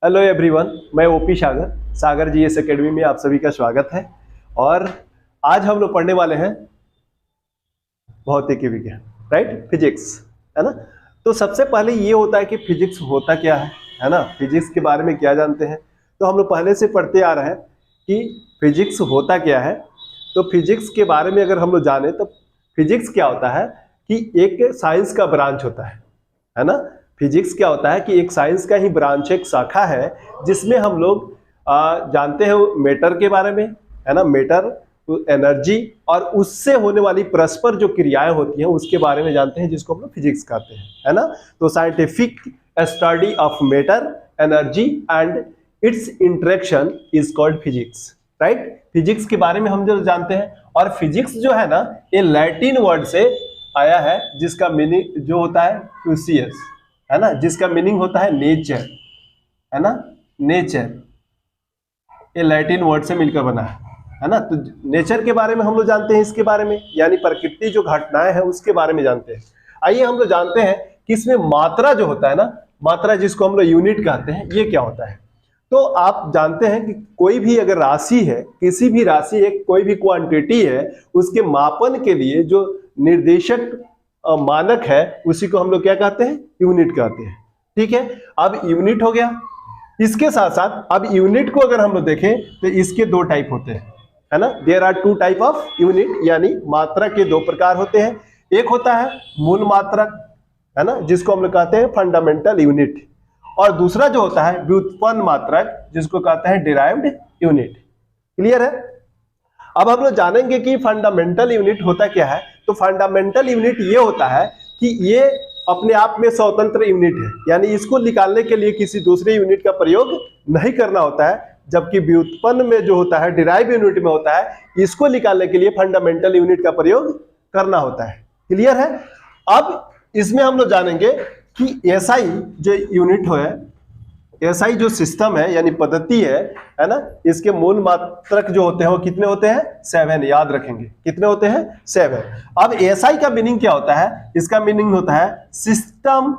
Hello everyone, मैं OP सागर GS academy में आप सभी का स्वागत है। और आज हम लोग पढ़ने वाले हैं भौतिकी विज्ञान, राइट, फिजिक्स, है ना। तो सबसे पहले ये होता है कि फिजिक्स होता क्या है ना। फिजिक्स के बारे में क्या जानते हैं, तो हम लोग पहले से पढ़ते आ रहे हैं कि फिजिक्स होता क्या है। तो फिजिक्स के बारे में अगर हम लोग जाने तो फिजिक्स क्या होता है कि एक साइंस का ब्रांच होता है ना। फिजिक्स क्या होता है कि एक साइंस का ही ब्रांच, एक शाखा है जिसमें हम लोग जानते हैं मैटर के बारे में, है ना। मैटर, एनर्जी और उससे होने वाली परस्पर जो क्रियाएं होती हैं उसके बारे में जानते हैं, जिसको हम लोग फिजिक्स कहते हैं, है ना। तो scientific study of matter, energy and it's interaction is called physics, right. Physics के बारे में हम जो जानते हैं, और फिजिक्स जो है ना ये लैटिन वर्ड से आया है जिसका मीनिंग जो होता है फ्यूसियस, है ना, जिसका मीनिंग होता है नेचर, है ना, नेचर। ये लैटिन वर्ड से मिलकर बना है ना। तो नेचर के बारे में हम लोग जानते हैं, इसके बारे में यानी प्रकृति जो घटनाएं हैं उसके बारे में जानते हैं। आइए हम लोग जानते हैं कि इसमें मात्रा जो होता है ना, मात्रा जिसको हम लोग यूनिट कहते हैं, ये क्या होता है। तो आप जानते हैं कि कोई भी अगर राशि है, किसी भी राशि एक कोई भी क्वांटिटी है, उसके मापन के लिए जो निर्देशक मानक है उसी को हम लोग क्या कहते हैं, यूनिट कहते हैं, ठीक है। अब यूनिट हो गया, इसके साथ साथ अब यूनिट को अगर हम लोग देखें तो इसके दो टाइप होते हैं, है ना। There are two type of unit, यानी मात्रक के दो प्रकार होते हैं। एक होता है मूल मात्रक, है ना, जिसको हम लोग कहते हैं फंडामेंटल यूनिट, और दूसरा जो होता है व्युत्पन्न मात्रक, जिसको कहते हैं डिराइव्ड यूनिट। क्लियर है। अब हम लोग जानेंगे कि फंडामेंटल यूनिट होता क्या है। तो फंडामेंटल यूनिट ये होता है कि ये अपने आप में स्वतंत्र यूनिट है, यानी इसको निकालने के लिए किसी दूसरे यूनिट का प्रयोग नहीं करना होता है, जबकि व्युत्पन्न में जो होता है, डिराइव यूनिट में होता है, इसको निकालने के लिए फंडामेंटल यूनिट का प्रयोग करना होता है। क्लियर है। अब इसमें हम लोग जानेंगे कि एसआई जो यूनिट है, एसआई जो सिस्टम है यानी पद्धति है ना, इसके मूल मात्रक जो होते हैं वो कितने होते हैं, 7। याद रखेंगे कितने होते हैं, 7। अब एसआई का मीनिंग क्या होता है, इसका मीनिंग होता है सिस्टम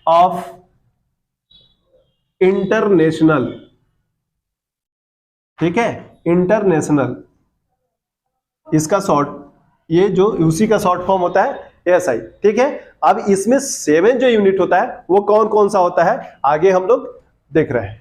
ऑफ इंटरनेशनल, ठीक है, इंटरनेशनल, इसका शॉर्ट, ये जो उसी का शॉर्ट फॉर्म होता है एसआई, ठीक है। अब इसमें 7 जो यूनिट होता है वो कौन कौन सा होता है, आगे हम लोग देख रहे हैं।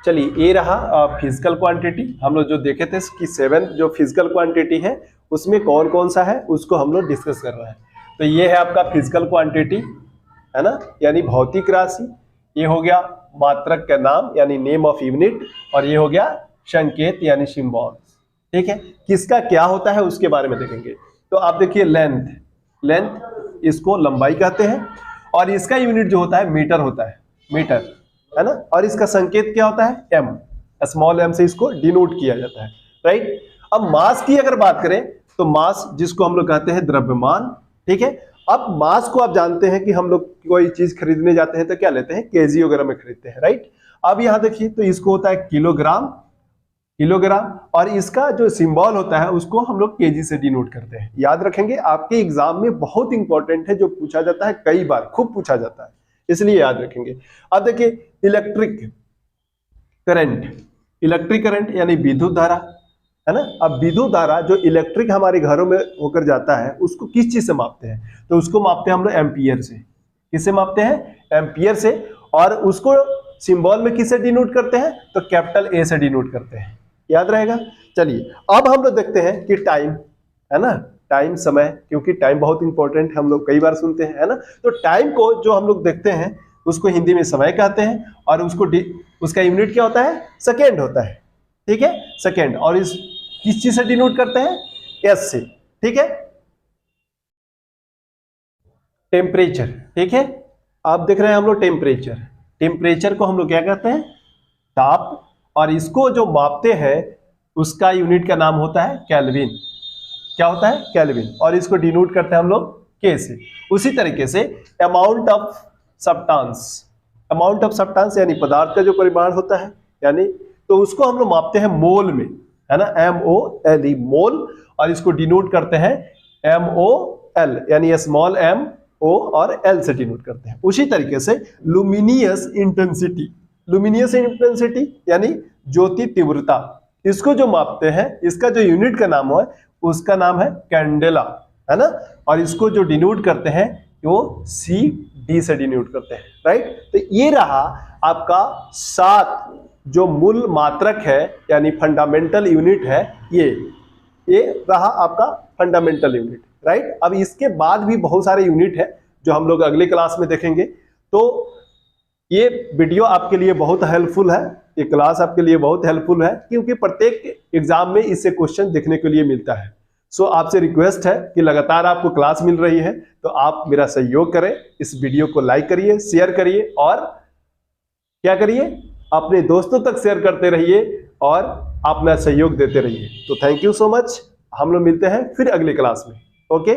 चलिए, ये रहा फिजिकल क्वांटिटी। हम लोग जो देखे थे कि 7 जो फिजिकल क्वांटिटी है उसमें कौन कौन सा है उसको हम लोग डिस्कस कर रहे हैं। तो ये है आपका फिजिकल क्वांटिटी, है ना, यानी भौतिक राशि। ये हो गया मात्रक का नाम यानी नेम ऑफ यूनिट, और ये हो गया संकेत यानी सिंबल, ठीक है। किसका क्या होता है उसके बारे में देखेंगे। तो आप देखिए लेंथ, लेंथ इसको लंबाई कहते हैं, और इसका यूनिट जो होता है मीटर होता है, मीटर, है ना। और इसका संकेत क्या होता है, एम, स्मॉल एम से इसको डिनोट किया जाता है, राइट। अब मास की अगर बात करें तो मास जिसको हम लोग कहते हैं द्रव्यमान, ठीक है। अब मास को आप जानते हैं कि हम लोग कोई चीज खरीदने जाते हैं तो क्या लेते हैं, केजी वगैरह में खरीदते हैं, राइट। अब यहां देखिए तो इसको होता है किलोग्राम, किलोग्राम, और इसका जो सिंबल होता है उसको हम लोग केजी से डिनोट करते हैं। याद रखेंगे, आपके एग्जाम में बहुत इंपॉर्टेंट है, जो पूछा जाता है, कई बार खूब पूछा जाता है, इसलिए याद रखेंगे। अब देखिए इलेक्ट्रिक करंट, इलेक्ट्रिक करंट यानी विद्युत धारा, है ना। अब विद्युत धारा जो इलेक्ट्रिक हमारे घरों में होकर जाता है उसको किस चीज से मापते हैं, तो उसको मापते हैं हम लोग एम्पियर से। किससे मापते हैं, एम्पियर से। और उसको सिंबल में किससे डिनोट करते हैं, तो कैपिटल ए से डिनोट करते हैं। याद रहेगा। चलिए, अब हम लोग देखते हैं कि टाइम, है ना, टाइम, समय, क्योंकि टाइम बहुत इंपॉर्टेंट है, हम लोग कई बार सुनते हैं, है ना। तो टाइम को जो हम लोग देखते हैं उसको हिंदी में समय कहते हैं, और उसको उसका यूनिट क्या होता है, सेकेंड होता है, ठीक है, सेकेंड। और इस किस चीज से डिनोट करते हैं, एस से, ठीक है। टेम्परेचर, ठीक है। आप देख रहे हैं हम लोग टेम्परेचर, टेम्परेचर को हम लोग क्या कहते हैं, ताप, और इसको जो मापते हैं उसका यूनिट का नाम होता है केल्विन। क्या होता है, केल्विन, और इसको डिनोट करते हैं हम लोग के से। उसी तरीके से amount of substance, amount of substance यानी पदार्थ का जो परिमाण होता है, यानी तो उसको हम लोग मापते हैं मोल में, है ना, MOLE, मोल, और इसको डिनोट करते हैं MOL यानी स्मॉल m O और L से डिनोट करते हैं। उसी तरीके से लुमिनियस इंटेंसिटी यानी ज्योति तीव्रता, इसको जो मापते हैं, इसका जो यूनिट का नाम है उसका नाम है कैंडेला, है ना। और इसको जो डिनोट करते हैं वो CD से डिनोट करते हैं, राइट। तो ये रहा आपका 7 जो मूल मात्रक है यानी फंडामेंटल यूनिट है, ये रहा आपका फंडामेंटल यूनिट, राइट। अब इसके बाद भी बहुत सारे यूनिट है जो हम लोग अगली क्लास में देखेंगे। तो ये वीडियो आपके लिए बहुत हेल्पफुल है, ये क्लास आपके लिए बहुत हेल्पफुल है, क्योंकि प्रत्येक एग्जाम में इससे क्वेश्चन देखने के लिए मिलता है। सो आपसे रिक्वेस्ट है कि लगातार आपको क्लास मिल रही है तो आप मेरा सहयोग करें, इस वीडियो को लाइक करिए, शेयर करिए और क्या करिए, अपने दोस्तों तक शेयर करते रहिए और अपना सहयोग देते रहिए। तो थैंक यू सो मच, हम लोग मिलते हैं फिर अगली क्लास में। ओके।